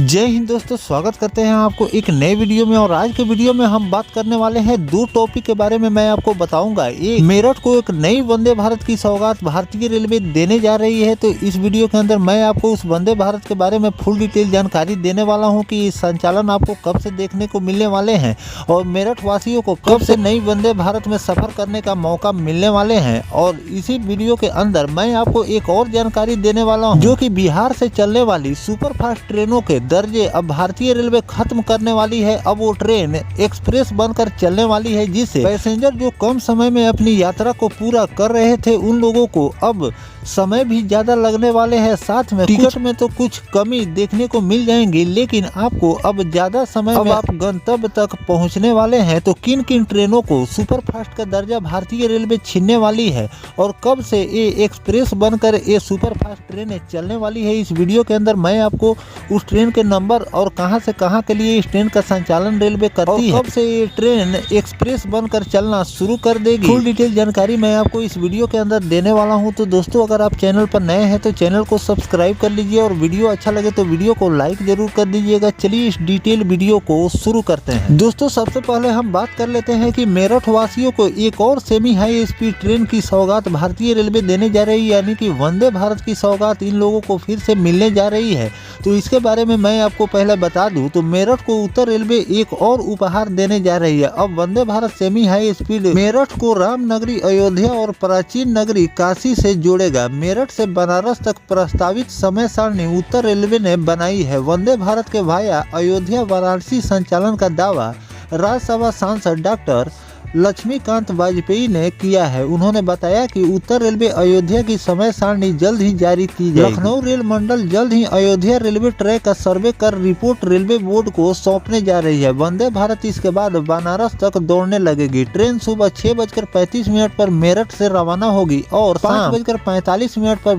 जय हिंद दोस्तों, स्वागत करते हैं आपको एक नए वीडियो में। और आज के वीडियो में हम बात करने वाले हैं दो टॉपिक के बारे में। मैं आपको बताऊंगा, एक मेरठ को एक नई वंदे भारत की सौगात भारतीय रेलवे देने जा रही है। तो इस वीडियो के अंदर मैं आपको उस वंदे भारत के बारे में फुल डिटेल जानकारी देने वाला हूं कि इस संचालन आपको कब से देखने को मिलने वाले हैं और मेरठ वासियों को कब से नई वंदे भारत में सफर करने का मौका मिलने वाले हैं। और इसी वीडियो के अंदर मैं आपको एक और जानकारी देने वाला हूँ, जो कि बिहार से चलने वाली सुपरफास्ट ट्रेनों के दर्जे अब भारतीय रेलवे खत्म करने वाली है। अब वो ट्रेन एक्सप्रेस बनकर चलने वाली है, जिससे पैसेंजर जो कम समय में अपनी यात्रा को पूरा कर रहे थे उन लोगों को अब समय भी ज्यादा लगने वाले हैं। साथ में टिकट में तो कुछ कमी देखने को मिल जाएंगी, लेकिन आपको अब ज्यादा समय में आप गंतव्य तक पहुंचने वाले हैं। तो किन किन ट्रेनों को सुपरफास्ट का दर्जा भारतीय रेलवे छीनने वाली है और कब से ये एक्सप्रेस बनकर ये सुपरफास्ट ट्रेनें चलने वाली है, इस वीडियो के अंदर मैं आपको उस ट्रेन के नंबर और कहां से कहां के लिए इस ट्रेन का संचालन रेलवे करती है, कब से ये ट्रेन एक्सप्रेस बनकर चलना शुरू कर देगी, फुल डिटेल जानकारी मैं आपको इस वीडियो के अंदर देने वाला हूं। तो दोस्तों, अगर आप चैनल पर नए हैं तो चैनल को सब्सक्राइब कर लीजिए और वीडियो अच्छा लगे तो वीडियो को लाइक जरूर कर दीजिएगा। चलिए इस डिटेल वीडियो को शुरू करते हैं। दोस्तों, सबसे पहले हम बात कर लेते हैं कि मेरठ वासियों को एक और सेमी हाई स्पीड ट्रेन की सौगात भारतीय रेलवे देने जा रही है, यानी कि वंदे भारत की सौगात इन लोगों को फिर से मिलने जा रही है। तो इसके बारे में मैं आपको पहले बता दूं तो मेरठ को उत्तर रेलवे एक और उपहार देने जा रही है। अब Vande Bharat semi high speed Meerut को रामनगरी, अयोध्या और प्राचीन नगरी काशी से जोड़ेगा। मेरठ से बनारस तक प्रस्तावित समय सारणी उत्तर रेलवे ने बनाई है। वंदे भारत के वाया अयोध्या वाराणसी संचालन का दावा राज्यसभा सांसद डॉक्टर लक्ष्मीकांत वाजपेयी ने किया है। उन्होंने बताया कि उत्तर रेलवे अयोध्या की समय सारणी जल्द ही जारी की जाएगी। लखनऊ रेल मंडल जल्द ही अयोध्या रेलवे ट्रैक का सर्वे कर रिपोर्ट रेलवे बोर्ड को सौंपने जा रही है। वंदे भारत इसके बाद बनारस तक दौड़ने लगेगी। ट्रेन सुबह 6:35 पर मेरठ से रवाना होगी और 5:45 पर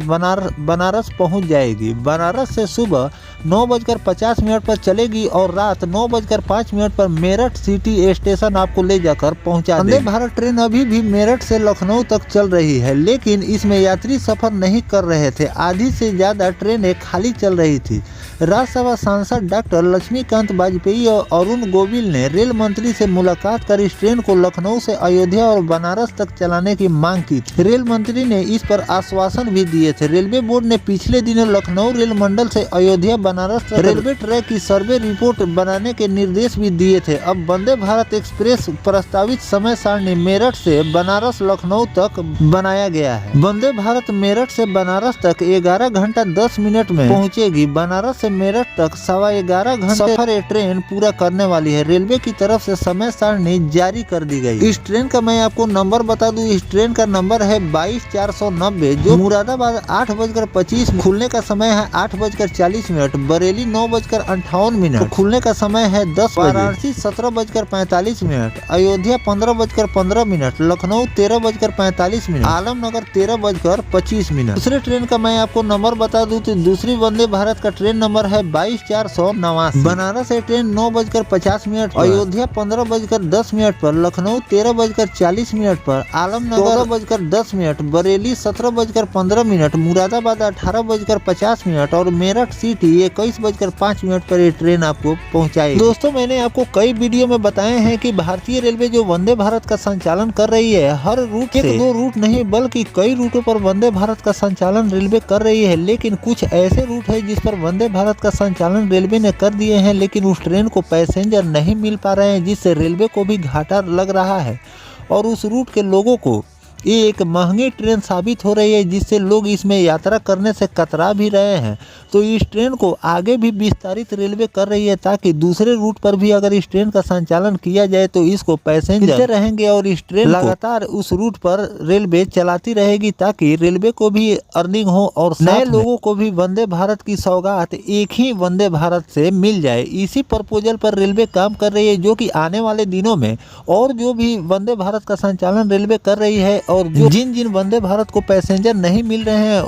बनारस पहुंच जाएगी। बनारस से सुबह 9:50 पर चलेगी और रात 9:05 पर मेरठ सिटी स्टेशन आपको ले जाकर वंदे भारत ट्रेन अभी भी मेरठ से लखनऊ तक चल रही है, लेकिन इसमें यात्री सफर नहीं कर रहे थे। आधी से ज्यादा ट्रेनें खाली चल रही थी। राज्यसभा सांसद डॉक्टर लक्ष्मीकांत वाजपेयी और अरुण गोविल ने रेल मंत्री से मुलाकात कर इस ट्रेन को लखनऊ से अयोध्या और बनारस तक चलाने की मांग की थी। रेल मंत्री ने इस पर आश्वासन भी दिए थे। रेलवे बोर्ड ने पिछले दिनों लखनऊ रेल मंडल से अयोध्या बनारस रेलवे ट्रैक की सर्वे रिपोर्ट बनाने के निर्देश भी दिए थे। अब वंदे भारत एक्सप्रेस प्रस्तावित समय सारणी मेरठ से बनारस लखनऊ तक बनाया गया है। वंदे भारत मेरठ से बनारस तक 11 घंटा 10 मिनट में पहुंचेगी। बनारस से मेरठ तक 11.25 घंटे सफर ये ट्रेन पूरा करने वाली है। रेलवे की तरफ से समय सारणी जारी कर दी गई। इस ट्रेन का मैं आपको नंबर बता दूं, इस ट्रेन का नंबर है 22-490, जो मुरादाबाद 8:25 खुलने का समय है 8:40, बरेली 9:58, खुलने का समय है 10, वाराणसी 17:45, अयोध्या 15:15, लखनऊ 13:45, आलमनगर 13:25। दूसरे ट्रेन का मैं आपको नंबर बता दूं तो दूसरी वंदे भारत का ट्रेन नंबर है 22-489। बनारस से ट्रेन 9:50, अयोध्या 15:10 पर, लखनऊ 13:40 पर, आलमनगर 14:10, बरेली 17:15, मुरादाबाद 18:50 और मेरठ सिटी 21:05 पर ये ट्रेन आपको पहुंचाएगी। दोस्तों, मैंने आपको कई वीडियो में बताए हैं कि भारतीय रेलवे जो वंदे भारत का संचालन कर रही है, हर रूट से 2 रूट नहीं बल्कि कई रूटों पर वंदे भारत का संचालन रेलवे कर रही है। लेकिन कुछ ऐसे रूट है जिस पर वंदे भारत का संचालन रेलवे ने कर दिए हैं, लेकिन उस ट्रेन को पैसेंजर नहीं मिल पा रहे हैं, जिससे रेलवे को भी घाटा लग रहा है और उस रूट के लोगों को ये एक महंगी ट्रेन साबित हो रही है, जिससे लोग इसमें यात्रा करने से कतरा भी रहे हैं। तो इस ट्रेन को आगे भी विस्तारित रेलवे कर रही है, ताकि दूसरे रूट पर भी अगर इस ट्रेन का संचालन किया जाए तो इसको पैसेंजर मिलते रहेंगे और इस ट्रेन लगातार उस रूट पर रेलवे चलाती रहेगी, ताकि रेलवे को भी अर्निंग हो और नए लोगों को भी वंदे भारत की सौगात एक ही वंदे भारत से मिल जाए। इसी प्रपोजल पर रेलवे काम कर रही है, जो कि आने वाले दिनों में और जो भी वंदे भारत का संचालन रेलवे कर रही है और जिन जिन वंदे भारत को पैसेंजर नहीं मिल रहे हैं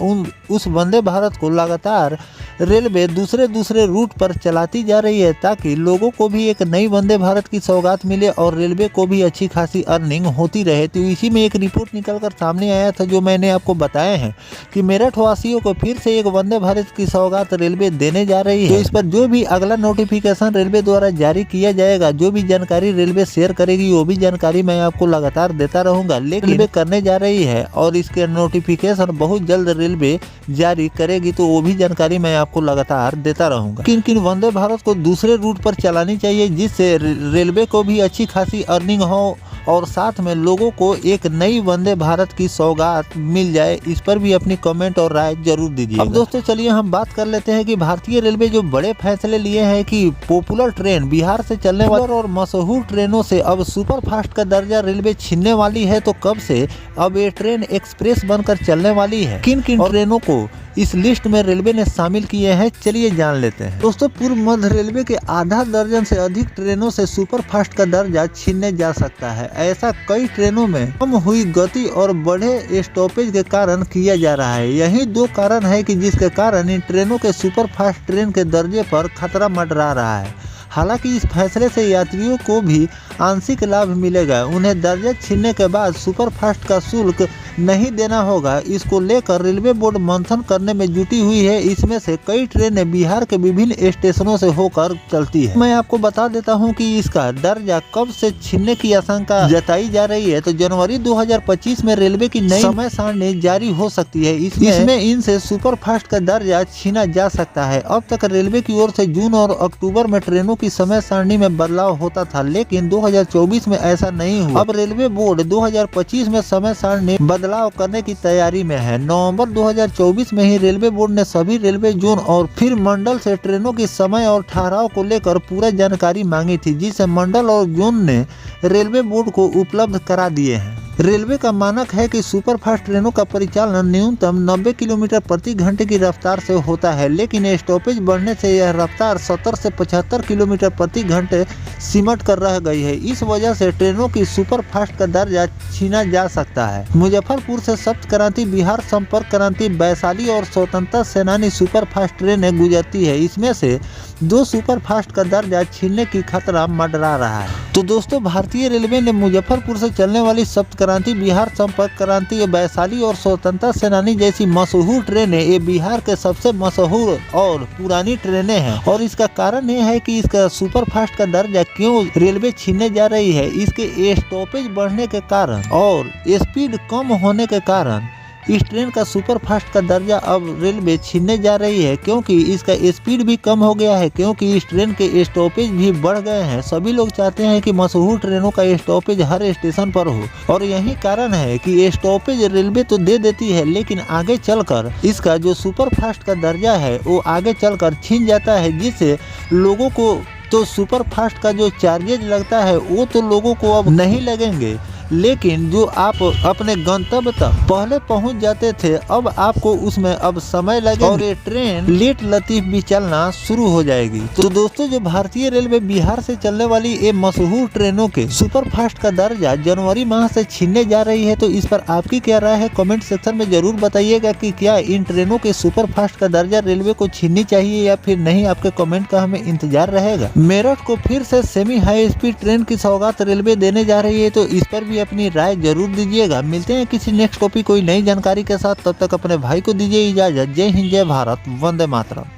उस वंदे भारत को लगातार रेलवे दूसरे रूट पर चलाती जा रही है, ताकि लोगों को भी एक नई वंदे भारत की सौगात मिले और रेलवे को भी अच्छी खासी अर्निंग होती रहे। तो इसी में एक रिपोर्ट निकलकर सामने आया था, जो मैंने आपको बताए हैं कि मेरठ वासियों को फिर से एक वंदे भारत की सौगात रेलवे देने जा रही है। तो इस पर जो भी अगला नोटिफिकेशन रेलवे द्वारा जारी किया जाएगा, जो भी जानकारी रेलवे शेयर करेगी, वो भी जानकारी मैं आपको लगातार देता रहूंगा। लेकिन रेलवे करने जा रही है और इसके नोटिफिकेशन बहुत जल्द रेलवे जारी करेगी, तो वो भी जानकारी मैं आपको लगातार देता रहूंगा। किन किन वंदे भारत को दूसरे रूट पर चलानी चाहिए, जिससे रेलवे को भी अच्छी खासी अर्निंग हो और साथ में लोगों को एक नई वंदे भारत की सौगात मिल जाए, इस पर भी अपनी कमेंट और राय जरूर दीजिए। अब दोस्तों चलिए हम बात कर लेते हैं कि भारतीय रेलवे जो बड़े फैसले लिए हैं कि पॉपुलर ट्रेन बिहार से चलने वाली और मशहूर ट्रेनों से अब सुपर फास्ट का दर्जा रेलवे छीनने वाली है। तो कब से अब ये ट्रेन एक्सप्रेस बनकर चलने वाली है, किन किन ट्रेनों को इस लिस्ट में रेलवे ने शामिल किए हैं, चलिए जान लेते हैं। दोस्तों पूर्व मध्य रेलवे के आधा दर्जन से अधिक ट्रेनों से सुपर फास्ट का दर्जा छीनने जा सकता है। ऐसा कई ट्रेनों में कम हुई गति और बढ़े स्टॉपेज के कारण किया जा रहा है। यही दो कारण है कि जिसके कारण इन ट्रेनों के सुपर फास्ट ट्रेन के दर्जे पर खतरा मंडरा रहा है। हालांकि इस फैसले से यात्रियों को भी आंशिक लाभ मिलेगा। उन्हें दर्जा छीनने के बाद सुपर फास्ट का शुल्क नहीं देना होगा। इसको लेकर रेलवे बोर्ड मंथन करने में जुटी हुई है। इसमें से कई ट्रेनें बिहार के विभिन्न स्टेशनों से होकर चलती है। मैं आपको बता देता हूं कि इसका दर्जा कब से छीनने की आशंका जताई जा रही है। तो जनवरी 2025 में रेलवे की नई समय सारणी जारी हो सकती है। इसमें इनसे सुपर फास्ट का दर्जा छीना जा सकता है। अब तक रेलवे की ओर से जून और अक्टूबर में ट्रेनों की समय सारणी में बदलाव होता था, लेकिन 2024 में ऐसा नहीं हुआ। अब रेलवे बोर्ड 2025 में समय सारणी बदलाव करने की तैयारी में है। नवंबर 2024 में ही रेलवे बोर्ड ने सभी रेलवे जोन और फिर मंडल से ट्रेनों की समय और ठहराव को लेकर पूरा जानकारी मांगी थी, जिसे मंडल और जोन ने रेलवे बोर्ड को उपलब्ध करा दिए हैं। रेलवे का मानक है कि सुपर फास्ट ट्रेनों का परिचालन न्यूनतम 90 किलोमीटर प्रति घंटे की रफ्तार से होता है, लेकिन स्टॉपेज बढ़ने से यह रफ्तार 70 से 75 किलोमीटर प्रति घंटे सिमट कर रह गई है। इस वजह से ट्रेनों की सुपर फास्ट का दर्जा छीना जा सकता है। मुजफ्फरपुर से सप्त क्रांति, बिहार संपर्क क्रांति, वैशाली और स्वतंत्रता सेनानी सुपर फास्ट ट्रेनें गुजरती है। इसमें से 2 सुपर फास्ट का दर्जा छीनने की खतरा मंडरा रहा है। तो दोस्तों भारतीय रेलवे ने मुजफ्फरपुर से चलने वाली सप्त क्रांति, बिहार संपर्क क्रांति, वैशाली और स्वतंत्रता सेनानी जैसी मशहूर ट्रेनें ये बिहार के सबसे मशहूर और पुरानी ट्रेनें हैं। और इसका कारण ये है कि इसका सुपर फास्ट का दर्जा क्यों रेलवे छीनने जा रही है। इसके स्टॉपेज बढ़ने के कारण और स्पीड कम होने के कारण इस ट्रेन का सुपर फास्ट का दर्जा अब रेलवे छीनने जा रही है, क्योंकि इसका स्पीड भी कम हो गया है, क्योंकि इस ट्रेन के स्टॉपेज भी बढ़ गए हैं। सभी लोग चाहते हैं कि मशहूर ट्रेनों का स्टॉपेज हर स्टेशन पर हो, और यही कारण है कि स्टॉपेज रेलवे तो दे देती है, लेकिन आगे चलकर इसका जो सुपर फास्ट का दर्जा है वो आगे चलकर छीन जाता है, जिससे लोगों को तो सुपर फास्ट का जो चार्जेज लगता है वो तो लोगों को अब नहीं लगेंगे, लेकिन जो आप अपने गंतव्य तक पहले पहुंच जाते थे अब आपको उसमें अब समय लगे और ये ट्रेन लेट लतीफ भी चलना शुरू हो जाएगी। तो दोस्तों जो भारतीय रेलवे बिहार से चलने वाली ये मशहूर ट्रेनों के सुपर फास्ट का दर्जा जनवरी माह से छीनने जा रही है, तो इस पर आपकी क्या राय है कमेंट सेक्शन में जरूर बताइएगा कि क्या इन ट्रेनों के सुपर फास्ट का दर्जा रेलवे को छीननी चाहिए या फिर नहीं। आपके कमेंट का हमें इंतजार रहेगा। मेरठ को फिर से सेमी हाई स्पीड ट्रेन की सौगात रेलवे देने जा रही है, तो इस पर भी अपनी राय जरूर दीजिएगा। मिलते हैं किसी नेक्स्ट टॉपिक कोई नई जानकारी के साथ, तब तक अपने भाई को दीजिए इजाजत। जय हिंद, जय भारत, वंदे मातरम।